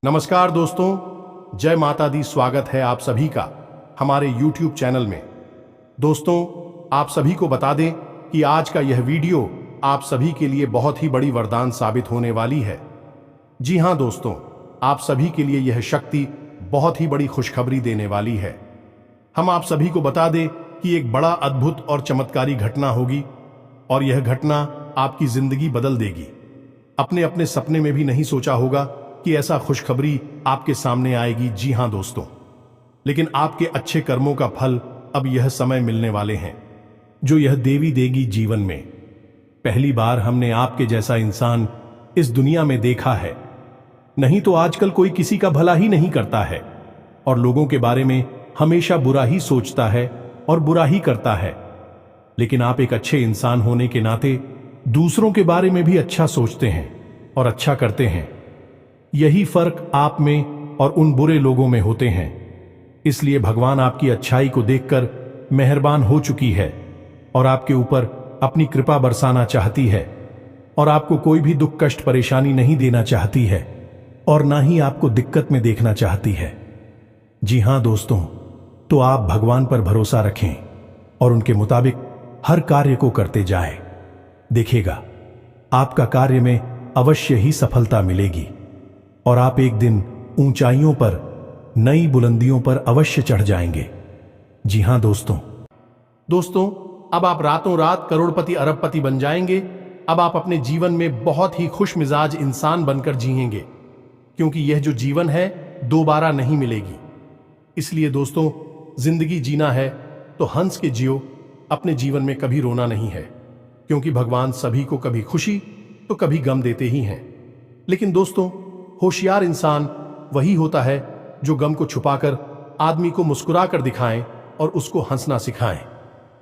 नमस्कार दोस्तों, जय माता दी। स्वागत है आप सभी का हमारे YouTube चैनल में। दोस्तों, आप सभी को बता दें कि आज का यह वीडियो आप सभी के लिए बहुत ही बड़ी वरदान साबित होने वाली है। जी हां दोस्तों, आप सभी के लिए यह शक्ति बहुत ही बड़ी खुशखबरी देने वाली है। हम आप सभी को बता दें कि एक बड़ा अद्भुत और चमत्कारी घटना होगी और यह घटना आपकी जिंदगी बदल देगी। अपने अपने सपने में भी नहीं सोचा होगा कि ऐसा खुशखबरी आपके सामने आएगी। जी हां दोस्तों, लेकिन आपके अच्छे कर्मों का फल अब यह समय मिलने वाले हैं जो यह देवी देगी जीवन में। पहली बार हमने आपके जैसा इंसान इस दुनिया में देखा है। नहीं तो आजकल कोई किसी का भला ही नहीं करता है और लोगों के बारे में हमेशा बुरा ही सोचता है और बुरा ही करता है। लेकिन आप एक अच्छे इंसान होने के नाते दूसरों के बारे में भी अच्छा सोचते हैं और अच्छा करते हैं। यही फर्क आप में और उन बुरे लोगों में होते हैं। इसलिए भगवान आपकी अच्छाई को देखकर मेहरबान हो चुकी है और आपके ऊपर अपनी कृपा बरसाना चाहती है और आपको कोई भी दुख कष्ट परेशानी नहीं देना चाहती है और ना ही आपको दिक्कत में देखना चाहती है। जी हां दोस्तों, तो आप भगवान पर भरोसा रखें और उनके मुताबिक हर कार्य को करते जाएं। देखिएगा, आपका कार्य में अवश्य ही सफलता मिलेगी और आप एक दिन ऊंचाइयों पर, नई बुलंदियों पर अवश्य चढ़ जाएंगे। जी हां दोस्तों, अब आप रातों रात करोड़पति अरबपति बन जाएंगे। अब आप अपने जीवन में बहुत ही खुश मिजाज इंसान बनकर जिएंगे, क्योंकि यह जो जीवन है दोबारा नहीं मिलेगी। इसलिए दोस्तों, जिंदगी जीना है तो हंस के जियो। अपने जीवन में कभी रोना नहीं है, क्योंकि भगवान सभी को कभी खुशी तो कभी गम देते ही हैं। लेकिन दोस्तों, होशियार इंसान वही होता है जो गम को छुपाकर आदमी को मुस्कुरा कर दिखाएं और उसको हंसना सिखाएं।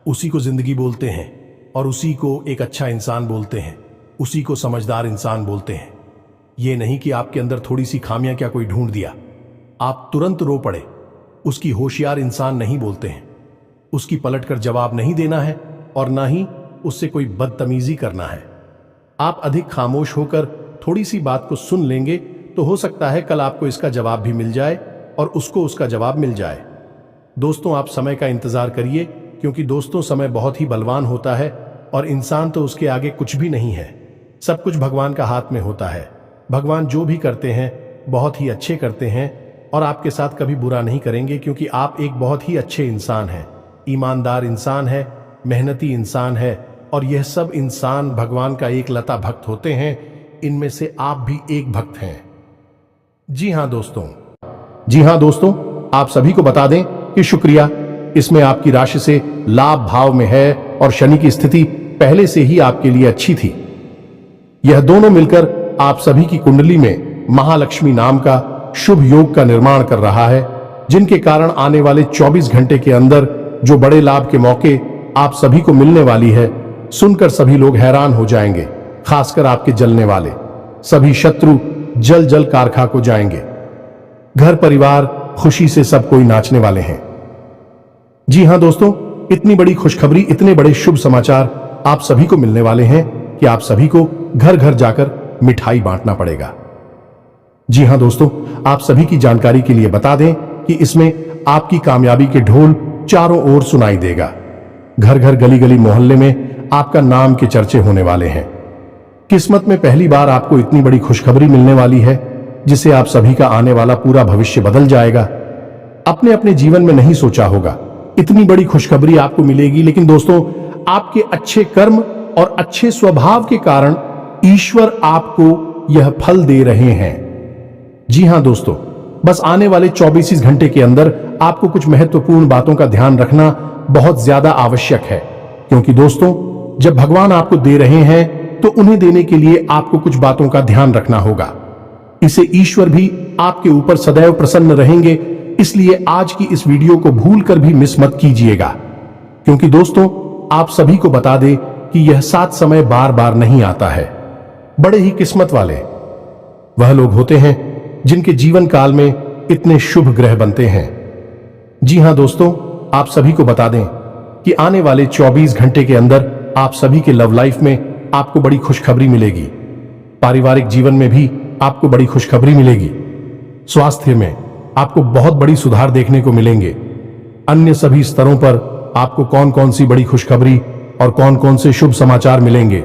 उसी को जिंदगी बोलते हैं और उसी को एक अच्छा इंसान बोलते हैं, उसी को समझदार इंसान बोलते हैं। ये नहीं कि आपके अंदर थोड़ी सी खामियां क्या कोई ढूंढ दिया, आप तुरंत रो पड़े। उसकी होशियार इंसान नहीं बोलते हैं। उसकी पलटकर जवाब नहीं देना है और ना ही उससे कोई बदतमीजी करना है। आप अधिक खामोश होकर थोड़ी सी बात को सुन लेंगे तो हो सकता है कल आपको इसका जवाब भी मिल जाए और उसको उसका जवाब मिल जाए। दोस्तों, आप समय का इंतजार करिए, क्योंकि दोस्तों समय बहुत ही बलवान होता है और इंसान तो उसके आगे कुछ भी नहीं है। सब कुछ भगवान का हाथ में होता है। भगवान जो भी करते हैं बहुत ही अच्छे करते हैं और आपके साथ कभी बुरा नहीं करेंगे, क्योंकि आप एक बहुत ही अच्छे इंसान हैं, ईमानदार इंसान है, मेहनती इंसान है और यह सब इंसान भगवान का एक लता भक्त होते हैं। इनमें से आप भी एक भक्त हैं। जी हां दोस्तों, आप सभी को बता दें कि शुक्रिया, इसमें आपकी राशि से लाभ भाव में है और शनि की स्थिति पहले से ही आपके लिए अच्छी थी। यह दोनों मिलकर आप सभी की कुंडली में महालक्ष्मी नाम का शुभ योग का निर्माण कर रहा है, जिनके कारण आने वाले 24 घंटे के अंदर जो बड़े लाभ के मौके आप सभी को मिलने वाली है, सुनकर सभी लोग हैरान हो जाएंगे। खासकर आपके जलने वाले सभी शत्रु जल जल कार खाक हो जाएंगे। घर परिवार खुशी से सब कोई नाचने वाले हैं। जी हां दोस्तों, इतनी बड़ी खुशखबरी, इतने बड़े शुभ समाचार आप सभी को मिलने वाले हैं कि आप सभी को घर घर जाकर मिठाई बांटना पड़ेगा। जी हां दोस्तों, आप सभी की जानकारी के लिए बता दें कि इसमें आपकी कामयाबी के ढोल चारों ओर सुनाई देगा। घर घर गली गली मोहल्ले में आपका नाम के चर्चे होने वाले हैं। किस्मत में पहली बार आपको इतनी बड़ी खुशखबरी मिलने वाली है, जिससे आप सभी का आने वाला पूरा भविष्य बदल जाएगा। अपने अपने जीवन में नहीं सोचा होगा इतनी बड़ी खुशखबरी आपको मिलेगी, लेकिन दोस्तों, आपके अच्छे कर्म और अच्छे स्वभाव के कारण ईश्वर आपको यह फल दे रहे हैं। जी हां दोस्तों, बस आने वाले 24 घंटे के अंदर आपको कुछ महत्वपूर्ण बातों का ध्यान रखना बहुत ज्यादा आवश्यक है, क्योंकि दोस्तों, जब भगवान आपको दे रहे हैं तो उन्हें देने के लिए आपको कुछ बातों का ध्यान रखना होगा। इसे ईश्वर भी आपके ऊपर सदैव प्रसन्न रहेंगे। इसलिए आज की इस वीडियो को भूलकर भी मिस मत कीजिएगा, क्योंकि दोस्तों, आप सभी को बता दें कि यह सात समय बार बार नहीं आता है। बड़े ही किस्मत वाले वह लोग होते हैं जिनके जीवन काल में इतने शुभ ग्रह बनते हैं। जी हां दोस्तों, आप सभी को बता दें कि आने वाले 24 घंटे के अंदर आप सभी के लव लाइफ में आपको बड़ी खुशखबरी मिलेगी। पारिवारिक जीवन में भी आपको बड़ी खुशखबरी मिलेगी। स्वास्थ्य में आपको बहुत बड़ी सुधार देखने को मिलेंगे। अन्य सभी स्तरों पर आपको कौन कौन सी बड़ी खुशखबरी और कौन कौन से शुभ समाचार मिलेंगे,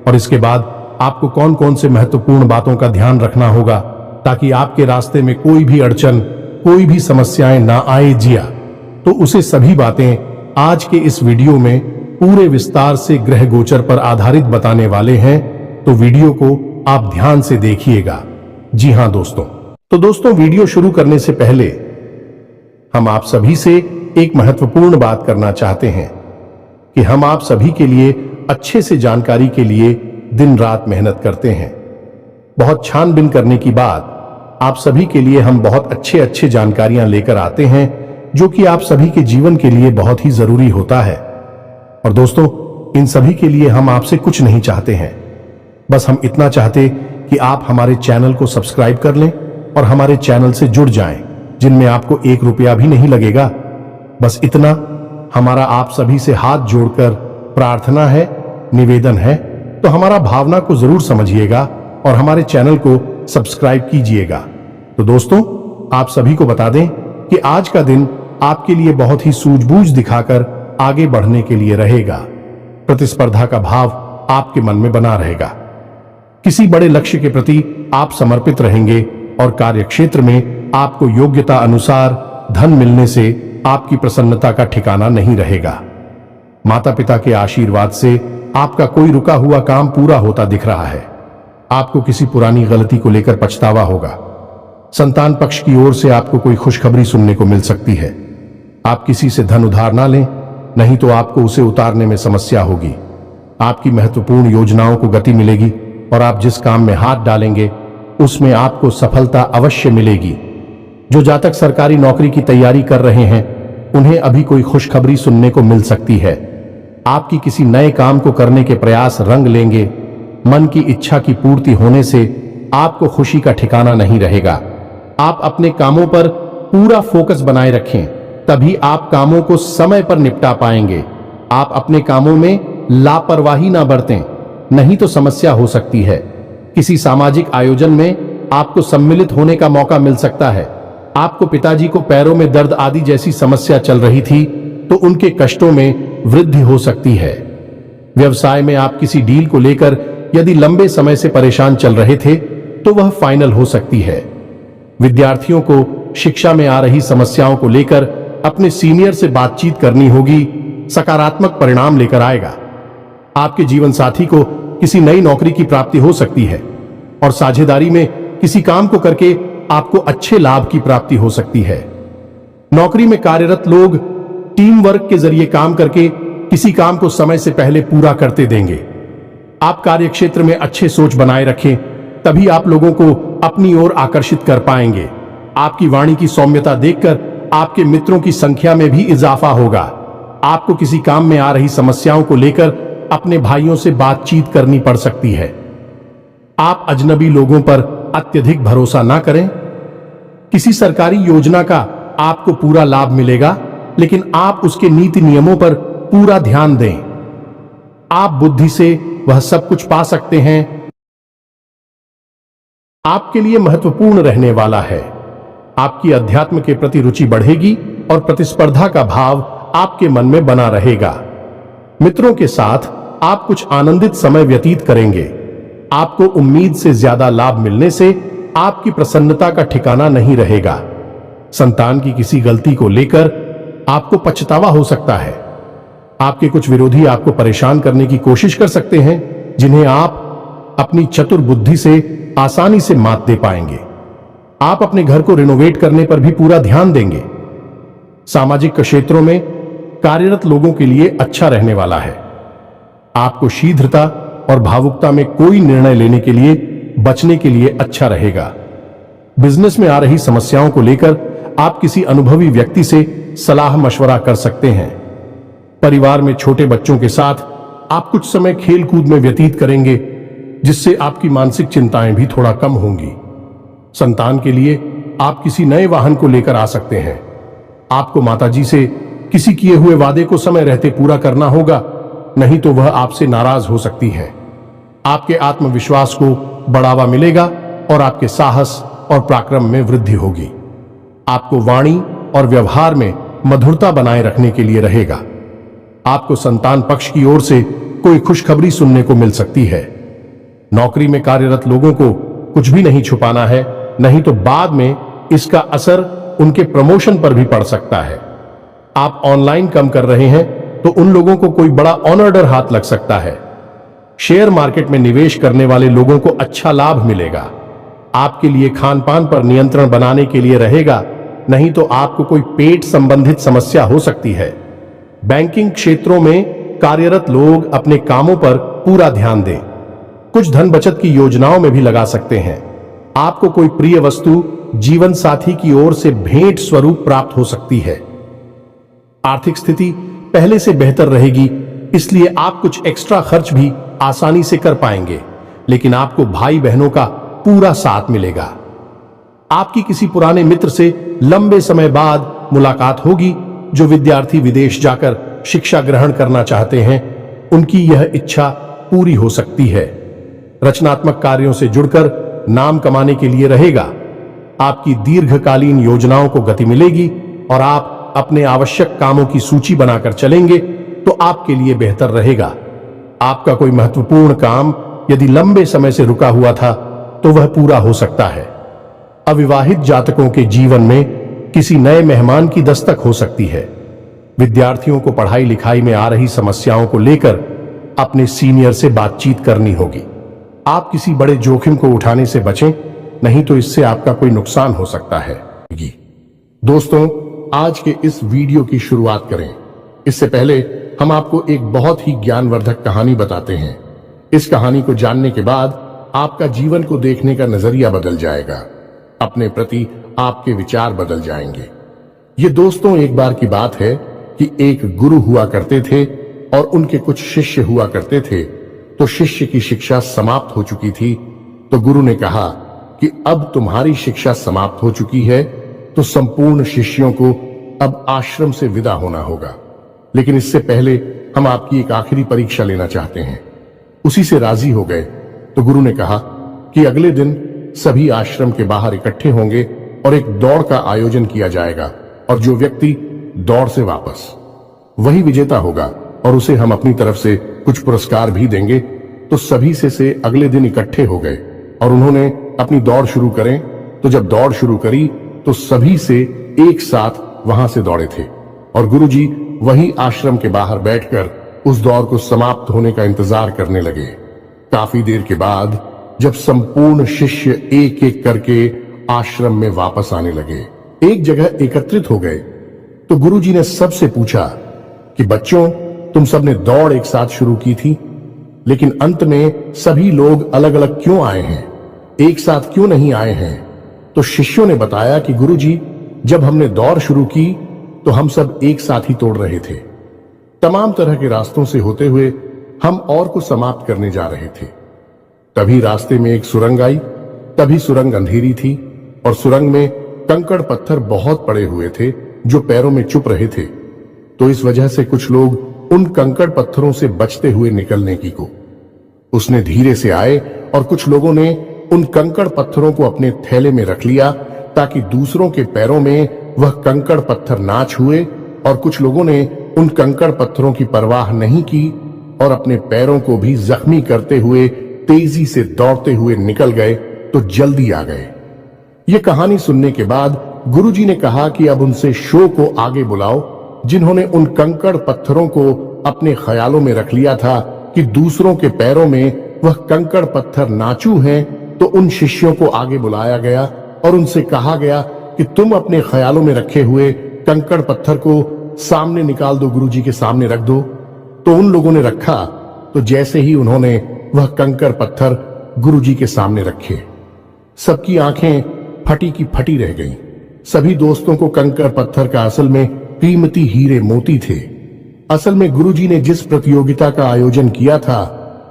और इसके बाद आपको कौन कौन से महत्वपूर्ण बातों का ध्यान रखना होगा ताकि आपके रास्ते में कोई भी अड़चन, कोई भी समस्याएं ना आए जिया। तो उसे सभी बातें आज के इस वीडियो में पूरे विस्तार से ग्रह गोचर पर आधारित बताने वाले हैं, तो वीडियो को आप ध्यान से देखिएगा। जी हां दोस्तों, तो दोस्तों वीडियो शुरू करने से पहले हम आप सभी से एक महत्वपूर्ण बात करना चाहते हैं कि हम आप सभी के लिए अच्छे से जानकारी के लिए दिन रात मेहनत करते हैं। बहुत छानबीन करने के बाद आप सभी के लिए हम बहुत अच्छे जानकारियां लेकर आते हैं जो कि आप सभी के जीवन के लिए बहुत ही जरूरी होता है। और दोस्तों, इन सभी के लिए हम आपसे कुछ नहीं चाहते हैं, बस हम इतना चाहते कि आप हमारे चैनल को सब्सक्राइब कर लें और हमारे चैनल से जुड़ जाएं, जिनमें आपको 1 रुपया भी नहीं लगेगा। बस इतना हमारा आप सभी से हाथ जोड़कर प्रार्थना है, निवेदन है, तो हमारा भावना को जरूर समझिएगा और हमारे चैनल को सब्सक्राइब कीजिएगा। तो दोस्तों, आप सभी को बता दें कि आज का दिन आपके लिए बहुत ही सूझबूझ दिखाकर आगे बढ़ने के लिए रहेगा। प्रतिस्पर्धा का भाव आपके मन में बना रहेगा। किसी बड़े लक्ष्य के प्रति आप समर्पित रहेंगे और कार्यक्षेत्र में आपको योग्यता अनुसार धन मिलने से आपकी प्रसन्नता का ठिकाना नहीं रहेगा। माता पिता के आशीर्वाद से आपका कोई रुका हुआ काम पूरा होता दिख रहा है। आपको किसी पुरानी गलती को लेकर पछतावा होगा। संतान पक्ष की ओर से आपको कोई खुशखबरी सुनने को मिल सकती है। आप किसी से धन उधार ना लें, नहीं तो आपको उसे उतारने में समस्या होगी। आपकी महत्वपूर्ण योजनाओं को गति मिलेगी और आप जिस काम में हाथ डालेंगे उसमें आपको सफलता अवश्य मिलेगी। जो जातक सरकारी नौकरी की तैयारी कर रहे हैं उन्हें अभी कोई खुशखबरी सुनने को मिल सकती है। आपकी किसी नए काम को करने के प्रयास रंग लेंगे। मन की इच्छा की पूर्ति होने से आपको खुशी का ठिकाना नहीं रहेगा। आप अपने कामों पर पूरा फोकस बनाए रखें, तभी आप कामों को समय पर निपटा पाएंगे। आप अपने कामों में लापरवाही ना बरतें, नहीं तो समस्या हो सकती है। किसी सामाजिक आयोजन में आपको सम्मिलित होने का मौका मिल सकता है। आपको पिताजी को पैरों में दर्द आदि जैसी समस्या चल रही थी तो उनके कष्टों में वृद्धि हो सकती है। व्यवसाय में आप किसी डील को लेकर यदि लंबे समय से परेशान चल रहे थे तो वह फाइनल हो सकती है। विद्यार्थियों को शिक्षा में आ रही समस्याओं को लेकर अपने सीनियर से बातचीत करनी होगी, सकारात्मक परिणाम लेकर आएगा। आपके जीवन साथी को किसी नई नौकरी की प्राप्ति हो सकती है और साझेदारी में किसी काम को करके आपको अच्छे लाभ की प्राप्ति हो सकती है। नौकरी में कार्यरत लोग टीम वर्क के जरिए काम करके किसी काम को समय से पहले पूरा करते देंगे। आप कार्यक्षेत्र में अच्छे सोच बनाए रखें, तभी आप लोगों को अपनी ओर आकर्षित कर पाएंगे। आपकी वाणी की सौम्यता देखकर आपके मित्रों की संख्या में भी इजाफा होगा। आपको किसी काम में आ रही समस्याओं को लेकर अपने भाइयों से बातचीत करनी पड़ सकती है। आप अजनबी लोगों पर अत्यधिक भरोसा ना करें। किसी सरकारी योजना का आपको पूरा लाभ मिलेगा, लेकिन आप उसके नीति नियमों पर पूरा ध्यान दें। आप बुद्धि से वह सब कुछ पा सकते हैं। आपके लिए महत्वपूर्ण रहने वाला है। आपकी अध्यात्म के प्रति रुचि बढ़ेगी और प्रतिस्पर्धा का भाव आपके मन में बना रहेगा। मित्रों के साथ आप कुछ आनंदित समय व्यतीत करेंगे। आपको उम्मीद से ज्यादा लाभ मिलने से आपकी प्रसन्नता का ठिकाना नहीं रहेगा। संतान की किसी गलती को लेकर आपको पछतावा हो सकता है। आपके कुछ विरोधी आपको परेशान करने की कोशिश कर सकते हैं, जिन्हें आप अपनी चतुर बुद्धि से आसानी से मात दे पाएंगे। आप अपने घर को रिनोवेट करने पर भी पूरा ध्यान देंगे। सामाजिक क्षेत्रों में कार्यरत लोगों के लिए अच्छा रहने वाला है। आपको शीघ्रता और भावुकता में कोई निर्णय लेने के लिए बचने के लिए अच्छा रहेगा। बिजनेस में आ रही समस्याओं को लेकर आप किसी अनुभवी व्यक्ति से सलाह मशवरा कर सकते हैं। परिवार में छोटे बच्चों के साथ आप कुछ समय खेल कूद में व्यतीत करेंगे, जिससे आपकी मानसिक चिंताएं भी थोड़ा कम होंगी। संतान के लिए आप किसी नए वाहन को लेकर आ सकते हैं। आपको माताजी से किसी किए हुए वादे को समय रहते पूरा करना होगा, नहीं तो वह आपसे नाराज हो सकती है। आपके आत्मविश्वास को बढ़ावा मिलेगा और आपके साहस, और पराक्रम में वृद्धि होगी। आपको वाणी और व्यवहार में मधुरता बनाए रखने के लिए रहेगा। आपको संतान पक्ष की ओर से कोई खुशखबरी सुनने को मिल सकती है। नौकरी में कार्यरत लोगों को कुछ भी नहीं छुपाना है, नहीं तो बाद में इसका असर उनके प्रमोशन पर भी पड़ सकता है। आप ऑनलाइन काम कर रहे हैं तो उन लोगों को कोई बड़ा ऑर्डर हाथ लग सकता है। शेयर मार्केट में निवेश करने वाले लोगों को अच्छा लाभ मिलेगा। आपके लिए खान पान पर नियंत्रण बनाने के लिए रहेगा, नहीं तो आपको कोई पेट संबंधित समस्या हो सकती है। बैंकिंग क्षेत्रों में कार्यरत लोग अपने कामों पर पूरा ध्यान दें। कुछ धन बचत की योजनाओं में भी लगा सकते हैं। आपको कोई प्रिय वस्तु जीवन साथी की ओर से भेंट स्वरूप प्राप्त हो सकती है। आर्थिक स्थिति पहले से बेहतर रहेगी, इसलिए आप कुछ एक्स्ट्रा खर्च भी आसानी से कर पाएंगे, लेकिन आपको भाई बहनों का पूरा साथ मिलेगा। आपकी किसी पुराने मित्र से लंबे समय बाद मुलाकात होगी। जो विद्यार्थी विदेश जाकर शिक्षा ग्रहण करना चाहते हैं, उनकी यह इच्छा पूरी हो सकती है। रचनात्मक कार्यों से जुड़कर नाम कमाने के लिए रहेगा। आपकी दीर्घकालीन योजनाओं को गति मिलेगी और आप अपने आवश्यक कामों की सूची बनाकर चलेंगे तो आपके लिए बेहतर रहेगा। आपका कोई महत्वपूर्ण काम यदि लंबे समय से रुका हुआ था तो वह पूरा हो सकता है। अविवाहित जातकों के जीवन में किसी नए मेहमान की दस्तक हो सकती है। विद्यार्थियों को पढ़ाई लिखाई में आ रही समस्याओं को लेकर अपने सीनियर से बातचीत करनी होगी। आप किसी बड़े जोखिम को उठाने से बचें, नहीं तो इससे आपका कोई नुकसान हो सकता है। दोस्तों, आज के इस वीडियो की शुरुआत करें इससे पहले हम आपको एक बहुत ही ज्ञानवर्धक कहानी बताते हैं। इस कहानी को जानने के बाद आपका जीवन को देखने का नजरिया बदल जाएगा। अपने प्रति आपके विचार बदल जाएंगे। ये दोस्तों, एक बार की बात है कि एक गुरु हुआ करते थे और उनके कुछ शिष्य हुआ करते थे। तो शिष्य की शिक्षा समाप्त हो चुकी थी। तो गुरु ने कहा कि अब तुम्हारी शिक्षा समाप्त हो चुकी है, तो संपूर्ण शिष्यों को अब आश्रम से विदा होना होगा। लेकिन इससे पहले हम आपकी एक आखिरी परीक्षा लेना चाहते हैं। उसी से राजी हो गए। तो गुरु ने कहा कि अगले दिन सभी आश्रम के बाहर इकट्ठे होंगे और एक दौड़ का आयोजन किया जाएगा, और जो व्यक्ति दौड़ से वापस, वही विजेता होगा और उसे हम अपनी तरफ से कुछ पुरस्कार भी देंगे। तो सभी से अगले दिन इकट्ठे हो गए और उन्होंने अपनी दौड़ शुरू करें। तो जब दौड़ शुरू करी तो सभी से एक साथ वहां से दौड़े थे और गुरुजी वही आश्रम के बाहर बैठकर उस दौड़ को समाप्त होने का इंतजार करने लगे। काफी देर के बाद जब संपूर्ण शिष्य एक एक करके आश्रम में वापस आने लगे, एक जगह एकत्रित हो गए, तो गुरुजी ने सबसे पूछा कि बच्चों, तुम सबने दौड़ एक साथ शुरू की थी, लेकिन अंत में सभी लोग अलग अलग क्यों आए हैं, एक साथ क्यों नहीं आए हैं? तो शिष्यों ने बताया कि गुरुजी, जब हमने दौड़ शुरू की तो हम सब एक साथ ही तोड़ रहे थे। तमाम तरह के रास्तों से होते हुए हम और को समाप्त करने जा रहे थे। तभी रास्ते में एक सुरंग आई। तभी सुरंग अंधेरी थी और सुरंग में कंकड़ पत्थर बहुत पड़े हुए थे जो पैरों में चुप रहे थे। तो इस वजह से कुछ लोग उन कंकड़ पत्थरों से बचते हुए निकलने की को उसने धीरे से आए और कुछ लोगों ने उन कंकड़ पत्थरों को अपने थैले में रख लिया ताकि दूसरों के पैरों में वह कंकड़ पत्थर ना छुए, और कुछ लोगों ने उन कंकड़ पत्थरों की परवाह नहीं की और अपने पैरों को भी जख्मी करते हुए तेजी से दौड़ते हुए निकल गए तो जल्दी आ गए। ये कहानी सुनने के बाद गुरुजी ने कहा कि अब उनसे शो को आगे बुलाओ, जिन्होंने उन कंकड़ पत्थरों को अपने ख्यालों में रख लिया था कि दूसरों के पैरों में वह कंकड़ पत्थर नाचू हैं। तो उन शिष्यों को आगे बुलाया गया और उनसे कहा गया कि तुम अपने ख्यालों में रखे हुए कंकड़ पत्थर को सामने निकाल दो, गुरुजी के सामने रख दो। तो उन लोगों ने रखा। तो जैसे ही उन्होंने वह कंकड़ पत्थर गुरुजी के सामने रखे, सबकी आंखें फटी की फटी रह गईं। सभी दोस्तों को कंकड़ पत्थर का असल में कीमती हीरे मोती थे। असल में गुरुजी ने जिस प्रतियोगिता का आयोजन किया था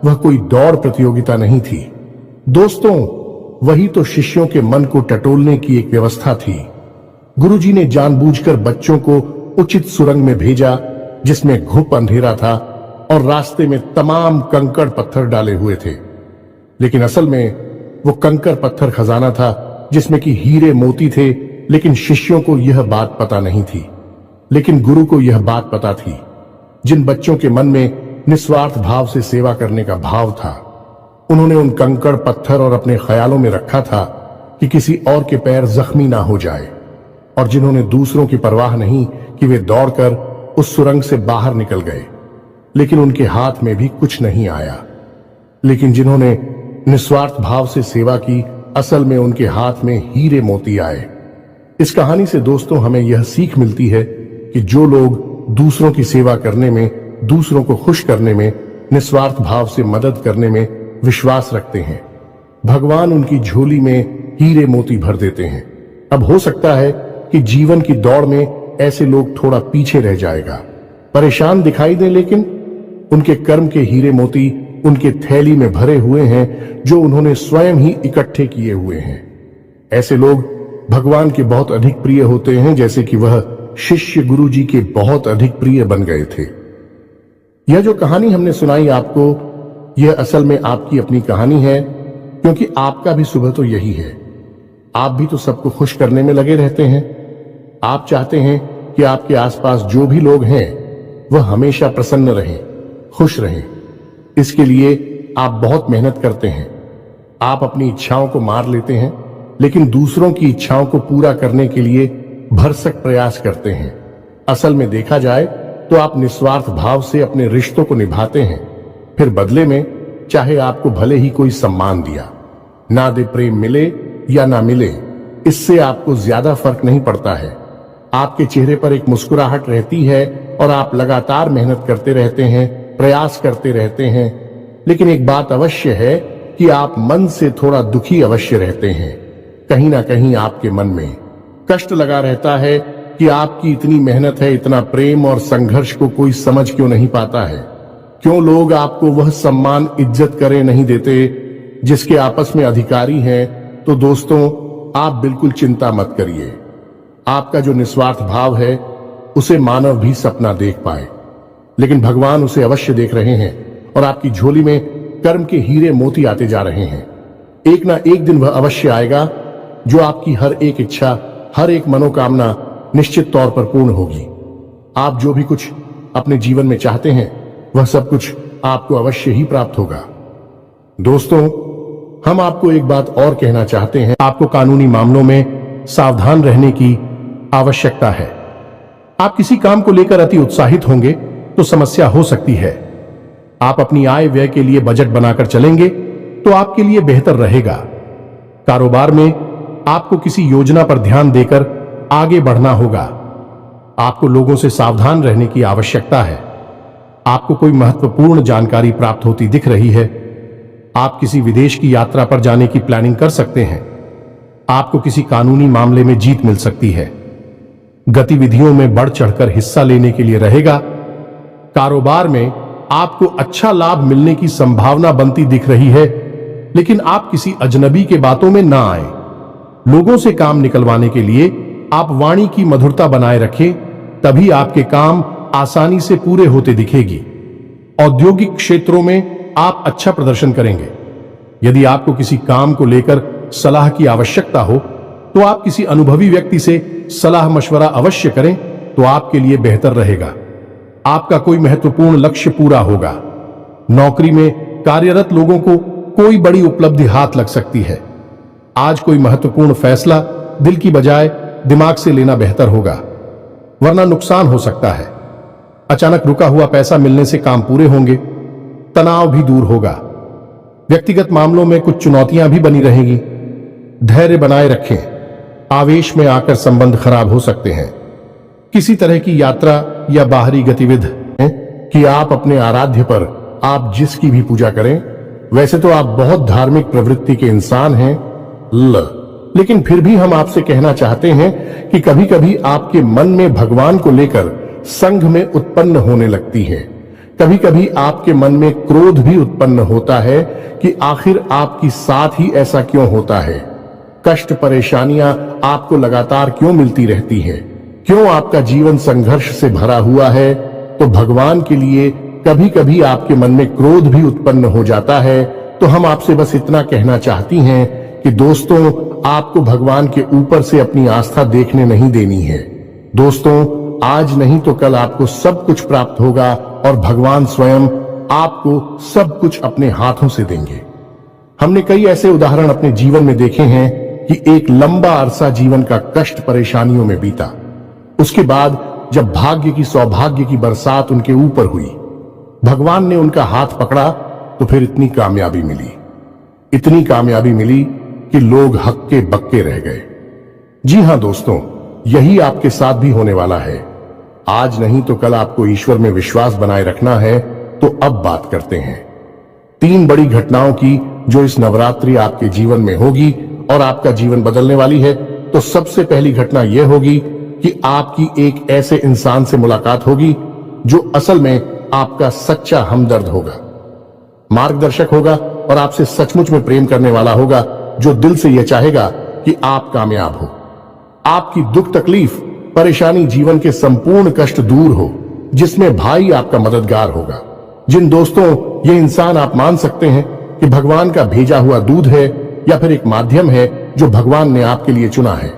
वह कोई दौड़ प्रतियोगिता नहीं थी दोस्तों, वही तो शिष्यों के मन को टटोलने की एक व्यवस्था थी। गुरुजी ने जानबूझकर बच्चों को उचित सुरंग में भेजा जिसमें घुप अंधेरा था और रास्ते में तमाम कंकड़ पत्थर डाले हुए थे। लेकिन असल में वो कंकड़ पत्थर खजाना था जिसमें कि हीरे मोती थे, लेकिन शिष्यों को यह बात पता नहीं थी। लेकिन गुरु को यह बात पता थी। जिन बच्चों के मन में निस्वार्थ भाव से सेवा करने का भाव था, उन्होंने उन कंकड़ पत्थर और अपने ख्यालों में रखा था कि किसी और के पैर जख्मी ना हो जाए, और जिन्होंने दूसरों की परवाह नहीं कि वे दौड़कर उस सुरंग से बाहर निकल गए, लेकिन उनके हाथ में भी कुछ नहीं आया। लेकिन जिन्होंने निस्वार्थ भाव से सेवा की, असल में उनके हाथ में हीरे मोती आए। इस कहानी से दोस्तों हमें यह सीख मिलती है कि जो लोग दूसरों की सेवा करने में, दूसरों को खुश करने में, निस्वार्थ भाव से मदद करने में विश्वास रखते हैं, भगवान उनकी झोली में हीरे मोती भर देते हैं। अब हो सकता है कि जीवन की दौड़ में ऐसे लोग थोड़ा पीछे रह जाएगा, परेशान दिखाई दे, लेकिन उनके कर्म के हीरे मोती उनके थैली में भरे हुए हैं, जो उन्होंने स्वयं ही इकट्ठे किए हुए हैं। ऐसे लोग भगवान के बहुत अधिक प्रिय होते हैं, जैसे कि वह शिष्य गुरु जी के बहुत अधिक प्रिय बन गए थे। यह जो कहानी हमने सुनाई आपको, यह असल में आपकी अपनी कहानी है, क्योंकि आपका भी सुबह तो यही है। आप भी तो सबको खुश करने में लगे रहते हैं। आप चाहते हैं कि आपके आसपास जो भी लोग हैं वह हमेशा प्रसन्न रहें, खुश रहें। इसके लिए आप बहुत मेहनत करते हैं। आप अपनी इच्छाओं को मार लेते हैं, लेकिन दूसरों की इच्छाओं को पूरा करने के लिए भरसक प्रयास करते हैं। असल में देखा जाए तो आप निस्वार्थ भाव से अपने रिश्तों को निभाते हैं, फिर बदले में चाहे आपको भले ही कोई सम्मान दिया ना दे, प्रेम मिले या ना मिले, इससे आपको ज्यादा फर्क नहीं पड़ता है। आपके चेहरे पर एक मुस्कुराहट रहती है और आप लगातार मेहनत करते रहते हैं, प्रयास करते रहते हैं। लेकिन एक बात अवश्य है कि आप मन से थोड़ा दुखी अवश्य रहते हैं। कहीं ना कहीं आपके मन में कष्ट लगा रहता है कि आपकी इतनी मेहनत है, इतना प्रेम और संघर्ष को कोई समझ क्यों नहीं पाता है। क्यों लोग आपको वह सम्मान, इज्जत करे नहीं देते जिसके आपस में अधिकारी हैं। तो दोस्तों, आप बिल्कुल चिंता मत करिए। आपका जो निस्वार्थ भाव है उसे मानव भी सपना देख पाए, लेकिन भगवान उसे अवश्य देख रहे हैं और आपकी झोली में कर्म के हीरे मोती आते जा रहे हैं। एक ना एक दिन वह अवश्य आएगा जो आपकी हर एक इच्छा, हर एक मनोकामना निश्चित तौर पर पूर्ण होगी। आप जो भी कुछ अपने जीवन में चाहते हैं वह सब कुछ आपको अवश्य ही प्राप्त होगा। दोस्तों, हम आपको एक बात और कहना चाहते हैं। आपको कानूनी मामलों में सावधान रहने की आवश्यकता है। आप किसी काम को लेकर अति उत्साहित होंगे तो समस्या हो सकती है। आप अपनी आय व्यय के लिए बजट बनाकर चलेंगे तो आपके लिए बेहतर रहेगा। कारोबार में आपको किसी योजना पर ध्यान देकर आगे बढ़ना होगा। आपको लोगों से सावधान रहने की आवश्यकता है। आपको कोई महत्वपूर्ण जानकारी प्राप्त होती दिख रही है। आप किसी विदेश की यात्रा पर जाने की प्लानिंग कर सकते हैं। आपको किसी कानूनी मामले में जीत मिल सकती है। गतिविधियों में बढ़ चढ़कर हिस्सा लेने के लिए रहेगा। कारोबार में आपको अच्छा लाभ मिलने की संभावना बनती दिख रही है, लेकिन आप किसी अजनबी के बातों में ना आए। लोगों से काम निकलवाने के लिए आप वाणी की मधुरता बनाए रखें, तभी आपके काम आसानी से पूरे होते दिखेगी। औद्योगिक क्षेत्रों में आप अच्छा प्रदर्शन करेंगे। यदि आपको किसी काम को लेकर सलाह की आवश्यकता हो तो आप किसी अनुभवी व्यक्ति से सलाह मशवरा अवश्य करें, तो आपके लिए बेहतर रहेगा। आपका कोई महत्वपूर्ण लक्ष्य पूरा होगा। नौकरी में कार्यरत लोगों को कोई बड़ी उपलब्धि हाथ लग सकती है। आज कोई महत्वपूर्ण फैसला दिल की बजाय दिमाग से लेना बेहतर होगा, वरना नुकसान हो सकता है। अचानक रुका हुआ पैसा मिलने से काम पूरे होंगे, तनाव भी दूर होगा। व्यक्तिगत मामलों में कुछ चुनौतियां भी बनी रहेंगी। धैर्य बनाए रखें, आवेश में आकर संबंध खराब हो सकते हैं। किसी तरह की यात्रा या बाहरी गतिविधि कि आप अपने आराध्य पर आप जिसकी भी पूजा करें। वैसे तो आप बहुत धार्मिक प्रवृत्ति के इंसान हैं, लेकिन फिर भी हम आपसे कहना चाहते हैं कि कभी कभी आपके मन में भगवान को लेकर संघ में उत्पन्न होने लगती है। कभी कभी आपके मन में क्रोध भी उत्पन्न होता है कि आखिर आपकी साथ ही ऐसा क्यों होता है। कष्ट, परेशानियां आपको लगातार क्यों मिलती रहती हैं? क्यों आपका जीवन संघर्ष से भरा हुआ है? तो भगवान के लिए कभी कभी आपके मन में क्रोध भी उत्पन्न हो जाता है। तो हम आपसे बस इतना कहना चाहती हैं कि दोस्तों, आपको भगवान के ऊपर से अपनी आस्था देखने नहीं देनी है। दोस्तों, आज नहीं तो कल आपको सब कुछ प्राप्त होगा और भगवान स्वयं आपको सब कुछ अपने हाथों से देंगे। हमने कई ऐसे उदाहरण अपने जीवन में देखे हैं कि एक लंबा अरसा जीवन का कष्ट परेशानियों में बीता। उसके बाद जब भाग्य की सौभाग्य की बरसात उनके ऊपर हुई, भगवान ने उनका हाथ पकड़ा तो फिर इतनी कामयाबी मिली कि लोग हक्के बक्के रह गए। जी हां दोस्तों, यही आपके साथ भी होने वाला है। आज नहीं तो कल आपको ईश्वर में विश्वास बनाए रखना है। तो अब बात करते हैं 3 बड़ी घटनाओं की जो इस नवरात्रि आपके जीवन में होगी और आपका जीवन बदलने वाली है। तो सबसे पहली घटना यह होगी कि आपकी एक ऐसे इंसान से मुलाकात होगी जो असल में आपका सच्चा हमदर्द होगा, मार्गदर्शक होगा और आपसे सचमुच में प्रेम करने वाला होगा, जो दिल से यह चाहेगा कि आप कामयाब हो, आपकी दुख तकलीफ परेशानी जीवन के संपूर्ण कष्ट दूर हो, जिसमें भाई आपका मददगार होगा। जिन दोस्तों ये इंसान आप मान सकते हैं कि भगवान का भेजा हुआ दूध है या फिर एक माध्यम है जो भगवान ने आपके लिए चुना है।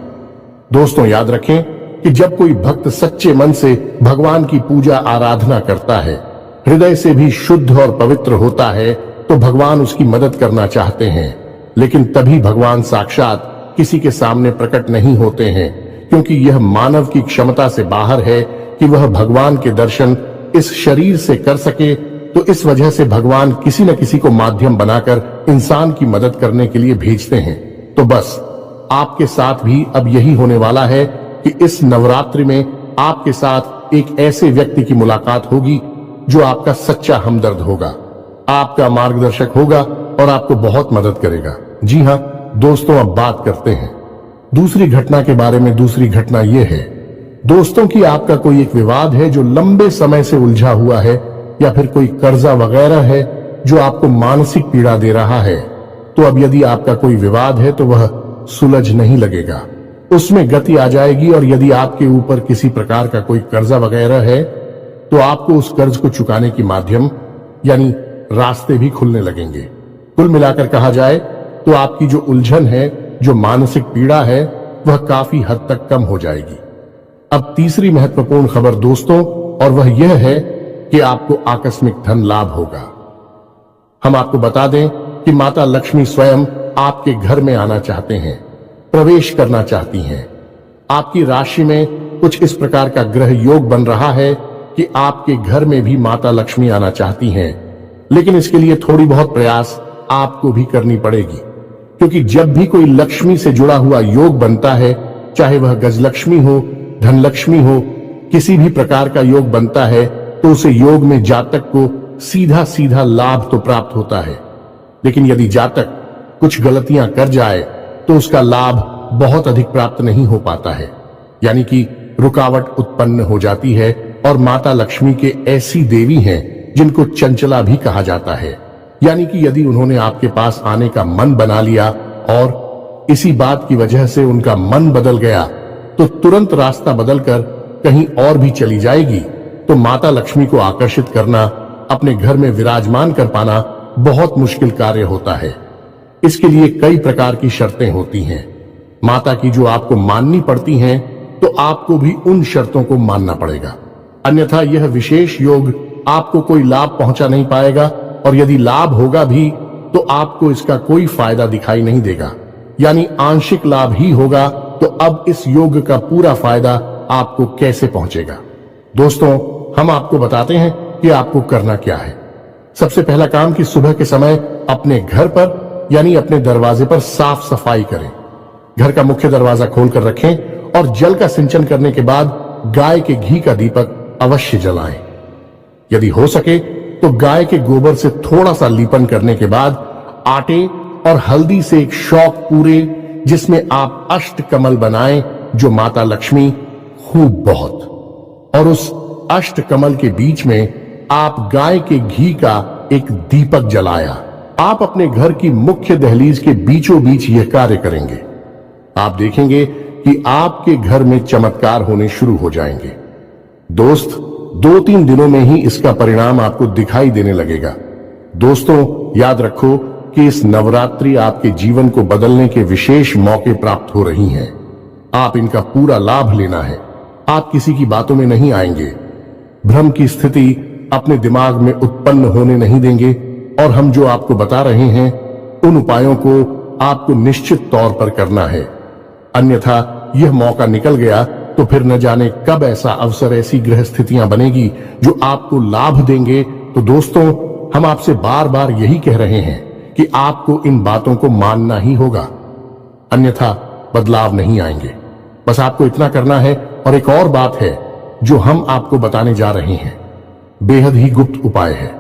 दोस्तों, याद रखें कि जब कोई भक्त सच्चे मन से भगवान की पूजा आराधना करता है, हृदय से भी शुद्ध और पवित्र होता है, तो भगवान उसकी मदद करना चाहते हैं। लेकिन तभी भगवान साक्षात किसी के सामने प्रकट नहीं होते हैं, क्योंकि यह मानव की क्षमता से बाहर है कि वह भगवान के दर्शन इस शरीर से कर सके। तो इस वजह से भगवान किसी न किसी को माध्यम बनाकर इंसान की मदद करने के लिए भेजते हैं। तो बस आपके साथ भी अब यही होने वाला है कि इस नवरात्रि में आपके साथ एक ऐसे व्यक्ति की मुलाकात होगी जो आपका सच्चा हमदर्द होगा, आपका मार्गदर्शक होगा और आपको बहुत मदद करेगा। जी हां दोस्तों, अब बात करते हैं दूसरी घटना के बारे में। दूसरी घटना यह है दोस्तों कि आपका कोई एक विवाद है जो लंबे समय से उलझा हुआ है, या फिर कोई कर्जा वगैरह है जो आपको मानसिक पीड़ा दे रहा है। तो अब यदि आपका कोई विवाद है तो वह सुलझ नहीं लगेगा, उसमें गति आ जाएगी। और यदि आपके ऊपर किसी प्रकार का कोई कर्जा वगैरह है तो आपको उस कर्ज को चुकाने की माध्यम यानी रास्ते भी खुलने लगेंगे। कुल मिलाकर कहा जाए तो आपकी जो उलझन है, जो मानसिक पीड़ा है, वह काफी हद तक कम हो जाएगी। अब तीसरी महत्वपूर्ण खबर दोस्तों, और वह यह है कि आपको आकस्मिक धन लाभ होगा। हम आपको बता दें कि माता लक्ष्मी स्वयं आपके घर में आना चाहते हैं, प्रवेश करना चाहती हैं। आपकी राशि में कुछ इस प्रकार का ग्रह योग बन रहा है कि आपके घर में भी माता लक्ष्मी आना चाहती हैं। लेकिन इसके लिए थोड़ी बहुत प्रयास आपको भी करनी पड़ेगी, क्योंकि जब भी कोई लक्ष्मी से जुड़ा हुआ योग बनता है, चाहे वह गजलक्ष्मी हो, धनलक्ष्मी हो, किसी भी प्रकार का योग बनता है, तो उसे योग में जातक को सीधा सीधा लाभ तो प्राप्त होता है। लेकिन यदि जातक कुछ गलतियां कर जाए तो उसका लाभ बहुत अधिक प्राप्त नहीं हो पाता है, यानी कि रुकावट उत्पन्न हो जाती है। और माता लक्ष्मी के ऐसी देवी हैं जिनको चंचला भी कहा जाता है, यानी कि यदि उन्होंने आपके पास आने का मन बना लिया और इसी बात की वजह से उनका मन बदल गया, तो तुरंत रास्ता बदलकर कहीं और भी चली जाएगी। तो माता लक्ष्मी को आकर्षित करना, अपने घर में विराजमान कर पाना बहुत मुश्किल कार्य होता है। इसके लिए कई प्रकार की शर्तें होती हैं माता की, जो आपको माननी पड़ती हैं। तो आपको भी उन शर्तों को मानना पड़ेगा, अन्यथा यह विशेष योग आपको कोई लाभ पहुंचा नहीं पाएगा। और यदि लाभ होगा भी तो आपको इसका कोई फायदा दिखाई नहीं देगा, यानी आंशिक लाभ ही होगा। तो अब इस योग का पूरा फायदा आपको कैसे पहुंचेगा? दोस्तों, हम आपको बताते हैं कि आपको करना क्या है। सबसे पहला काम कि सुबह के समय अपने घर पर यानी अपने दरवाजे पर साफ सफाई करें। घर का मुख्य दरवाजा खोलकर रखें और जल का सिंचन करने के बाद गाय के घी का दीपक अवश्य जलाएं। यदि हो सके तो गाय के गोबर से थोड़ा सा लीपन करने के बाद आटे और हल्दी से एक शौक पूरे, जिसमें आप अष्टकमल बनाएं, जो माता लक्ष्मी खूब बहुत। और उस अष्टकमल के बीच में आप गाय के घी का एक दीपक जलाया। आप अपने घर की मुख्य दहलीज के बीचों बीच यह कार्य करेंगे। आप देखेंगे कि आपके घर में चमत्कार होने शुरू हो जाएंगे। दोस्त, 2-3 दिनों में ही इसका परिणाम आपको दिखाई देने लगेगा। दोस्तों, याद रखो कि इस नवरात्रि आपके जीवन को बदलने के विशेष मौके प्राप्त हो रही हैं। आप इनका पूरा लाभ लेना है। आप किसी की बातों में नहीं आएंगे, भ्रम की स्थिति अपने दिमाग में उत्पन्न होने नहीं देंगे और हम जो आपको बता रहे हैं उन उपायों को आपको निश्चित तौर पर करना है। अन्यथा यह मौका निकल गया तो फिर न जाने कब ऐसा अवसर, ऐसी ग्रह स्थितियां बनेगी जो आपको लाभ देंगे। तो दोस्तों, हम आपसे बार बार यही कह रहे हैं कि आपको इन बातों को मानना ही होगा, अन्यथा बदलाव नहीं आएंगे। बस आपको इतना करना है। और एक और बात है जो हम आपको बताने जा रहे हैं, बेहद ही गुप्त उपाय है।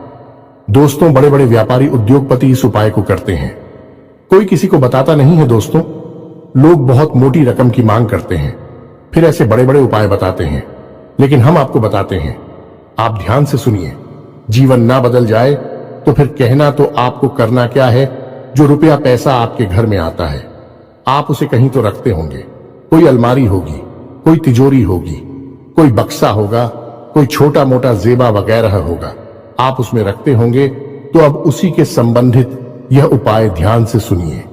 दोस्तों, बड़े बड़े व्यापारी, उद्योगपति इस उपाय को करते हैं, कोई किसी को बताता नहीं है। दोस्तों, लोग बहुत मोटी रकम की मांग करते हैं, फिर ऐसे बड़े बड़े उपाय बताते हैं, लेकिन हम आपको बताते हैं। आप ध्यान से सुनिए। जीवन ना बदल जाए तो फिर कहना तो आपको करना क्या है। जो रुपया पैसा आपके घर में आता है, आप उसे कहीं तो रखते होंगे। कोई अलमारी होगी, कोई तिजोरी होगी, कोई बक्सा होगा, कोई छोटा मोटा जेबा वगैरह होगा, आप उसमें रखते होंगे। तो अब उसी के संबंधित यह उपाय ध्यान से सुनिए।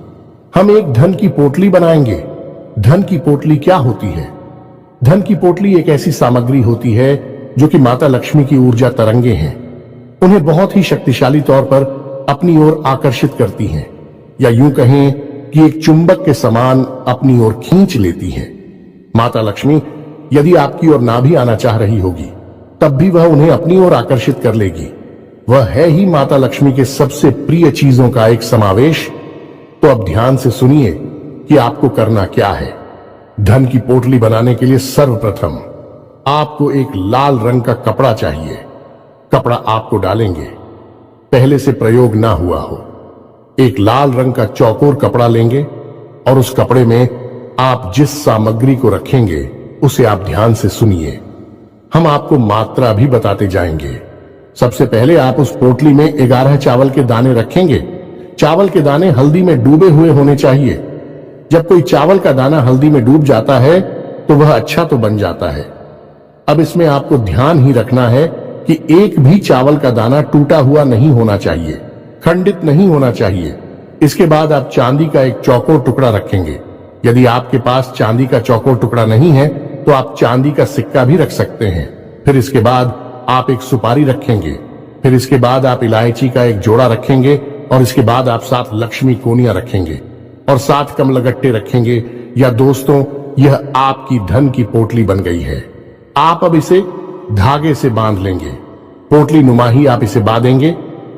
हम एक धन की पोटली बनाएंगे। धन की पोटली क्या होती है? धन की पोटली एक ऐसी सामग्री होती है जो कि माता लक्ष्मी की ऊर्जा तरंगे हैं। उन्हें बहुत ही शक्तिशाली तौर पर अपनी ओर आकर्षित करती हैं, या यूं कहें कि एक चुंबक के समान अपनी ओर खींच लेती हैं। माता लक्ष्मी यदि आपकी ओर ना भी आना चाह रही होगी, तब भी वह उन्हें अपनी ओर आकर्षित कर लेगी। वह है ही माता लक्ष्मी के सबसे प्रिय चीजों का एक समावेश। तो अब ध्यान से सुनिए कि आपको करना क्या है। धन की पोटली बनाने के लिए सर्वप्रथम आपको एक लाल रंग का कपड़ा चाहिए। कपड़ा आपको डालेंगे, पहले से प्रयोग ना हुआ हो। एक लाल रंग का चौकोर कपड़ा लेंगे और उस कपड़े में आप जिस सामग्री को रखेंगे उसे आप ध्यान से सुनिए। हम आपको मात्रा भी बताते जाएंगे। सबसे पहले आप उस पोटली में 11 चावल के दाने रखेंगे। चावल के दाने हल्दी में डूबे हुए होने चाहिए। जब कोई चावल का दाना हल्दी में डूब जाता है तो वह अच्छा तो बन जाता है। अब इसमें आपको ध्यान ही रखना है कि एक भी चावल का दाना टूटा हुआ नहीं होना चाहिए, खंडित नहीं होना चाहिए। इसके बाद आप चांदी का एक चौकोर टुकड़ा रखेंगे। यदि आपके पास चांदी का चौकोर टुकड़ा नहीं है तो आप चांदी का सिक्का भी रख सकते हैं। फिर इसके बाद आप एक सुपारी रखेंगे। फिर इसके बाद आप इलायची का एक जोड़ा रखेंगे और इसके बाद आप 7 लक्ष्मी कोनियां रखेंगे और 7 कमलगट्टे रखेंगे। या दोस्तों, यह आपकी धन की पोटली बन गई है। आप अब इसे धागे से बांध लेंगे। पोटली नुमा ही आप इसे बांधेंगे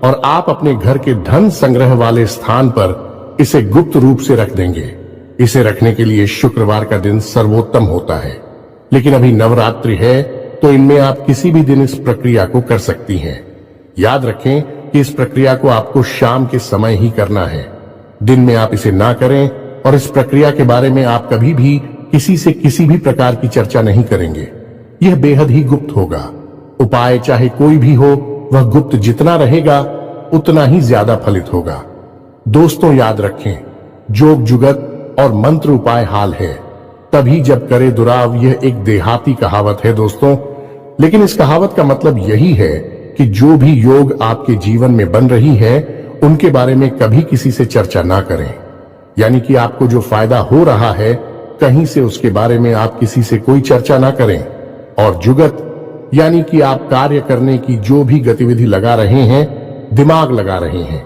और आप अपने घर के धन संग्रह वाले स्थान पर इसे गुप्त रूप से रख देंगे। इसे रखने के लिए शुक्रवार का दिन सर्वोत्तम होता है, लेकिन अभी नवरात्रि है तो इनमें आप किसी भी दिन इस प्रक्रिया को कर सकती हैं। याद रखें कि इस प्रक्रिया को आपको शाम के समय ही करना है। दिन में आप इसे ना करें और इस प्रक्रिया के बारे में आप कभी भी किसी से किसी भी प्रकार की चर्चा नहीं करेंगे। यह बेहद ही गुप्त होगा। उपाय चाहे कोई भी हो, वह गुप्त जितना रहेगा उतना ही ज्यादा फलित होगा। दोस्तों, याद रखें, जोग जुगत और मंत्र उपाय हाल है तभी जब करे दुराव। यह एक देहाती कहावत है दोस्तों, लेकिन इस कहावत का मतलब यही है कि जो भी योग आपके जीवन में बन रही है उनके बारे में कभी किसी से चर्चा ना करें। यानी कि आपको जो फायदा हो रहा है कहीं से उसके बारे में आप किसी से कोई चर्चा ना करें। और जुगत यानी कि आप कार्य करने की जो भी गतिविधि लगा रहे हैं, दिमाग लगा रहे हैं,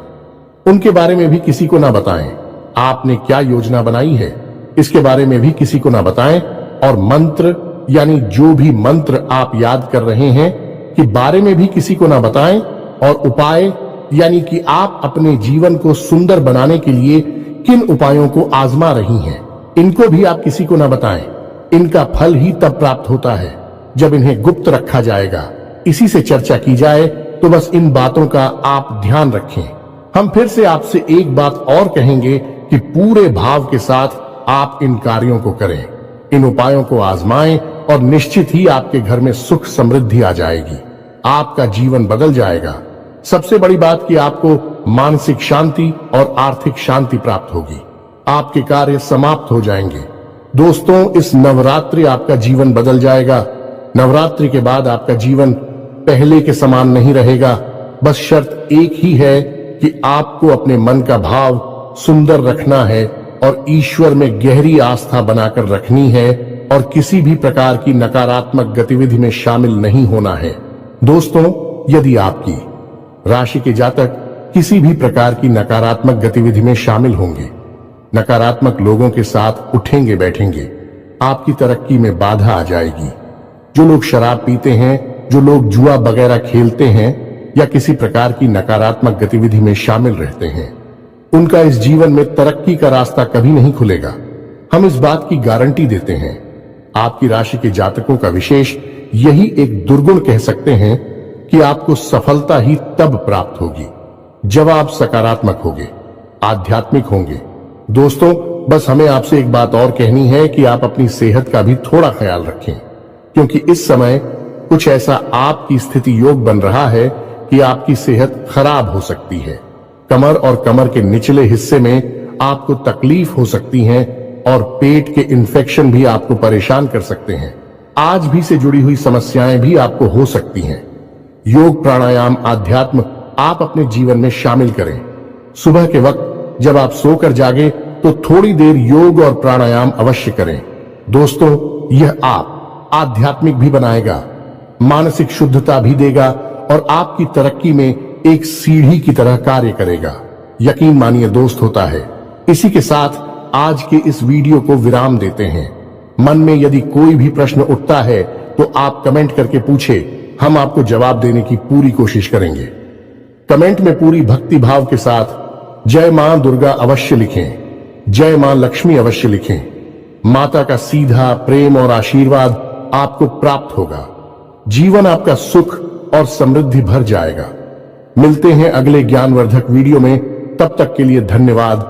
उनके बारे में भी किसी को ना बताएं। आपने क्या योजना बनाई है इसके बारे में भी किसी को ना बताएं। और मंत्र यानी जो भी मंत्र आप याद कर रहे हैं कि बारे में भी किसी को ना बताएं। और उपाय यानी कि आप अपने जीवन को सुंदर बनाने के लिए किन उपायों को आजमा रही हैं, इनको भी आप किसी को ना बताएं। इनका फल ही तब प्राप्त होता है जब इन्हें गुप्त रखा जाएगा, इसी से चर्चा की जाए। तो बस इन बातों का आप ध्यान रखें। हम फिर से आपसे एक बात और कहेंगे कि पूरे भाव के साथ आप इन कार्यों को करें, इन उपायों को आजमाएं और निश्चित ही आपके घर में सुख समृद्धि आ जाएगी। आपका जीवन बदल जाएगा। सबसे बड़ी बात कि आपको मानसिक शांति और आर्थिक शांति प्राप्त होगी। आपके कार्य समाप्त हो जाएंगे। दोस्तों, इस नवरात्रि आपका जीवन बदल जाएगा। नवरात्रि के बाद आपका जीवन पहले के समान नहीं रहेगा। बस शर्त एक ही है कि आपको अपने मन का भाव सुंदर रखना है और ईश्वर में गहरी आस्था बनाकर रखनी है और किसी भी प्रकार की नकारात्मक गतिविधि में शामिल नहीं होना है। दोस्तों, यदि आपकी राशि के जातक किसी भी प्रकार की नकारात्मक गतिविधि में शामिल होंगे, नकारात्मक लोगों के साथ उठेंगे बैठेंगे, आपकी तरक्की में बाधा आ जाएगी। जो लोग शराब पीते हैं, जो लोग जुआ वगैरह खेलते हैं या किसी प्रकार की नकारात्मक गतिविधि में शामिल रहते हैं, उनका इस जीवन में तरक्की का रास्ता कभी नहीं खुलेगा। हम इस बात की गारंटी देते हैं। आपकी राशि के जातकों का विशेष यही एक दुर्गुण कह सकते हैं कि आपको सफलता ही तब प्राप्त होगी जब आप सकारात्मक होंगे, आध्यात्मिक होंगे। दोस्तों, बस हमें आपसे एक बात और कहनी है कि आप अपनी सेहत का भी थोड़ा ख्याल रखें, क्योंकि इस समय कुछ ऐसा आपकी स्थिति योग बन रहा है कि आपकी सेहत खराब हो सकती है। कमर और कमर के निचले हिस्से में आपको तकलीफ हो सकती है और पेट के इन्फेक्शन भी आपको परेशान कर सकते हैं। आज भी से जुड़ी हुई समस्याएं भी आपको हो सकती हैं। योग, प्राणायाम, आध्यात्म आप अपने जीवन में शामिल करें। सुबह के वक्त जब आप सोकर जागे तो थोड़ी देर योग और प्राणायाम अवश्य करें। दोस्तों, यह आप आध्यात्मिक भी बनाएगा, मानसिक शुद्धता भी देगा और आपकी तरक्की में एक सीढ़ी की तरह कार्य करेगा। यकीन मानिए दोस्त, होता है। इसी के साथ आज के इस वीडियो को विराम देते हैं। मन में यदि कोई भी प्रश्न उठता है तो आप कमेंट करके पूछे, हम आपको जवाब देने की पूरी कोशिश करेंगे। कमेंट में पूरी भक्ति भाव के साथ जय मां दुर्गा अवश्य लिखें, जय मां लक्ष्मी अवश्य लिखें। माता का सीधा प्रेम और आशीर्वाद आपको प्राप्त होगा। जीवन आपका सुख और समृद्धि भर जाएगा। मिलते हैं अगले ज्ञानवर्धक वीडियो में। तब तक के लिए धन्यवाद।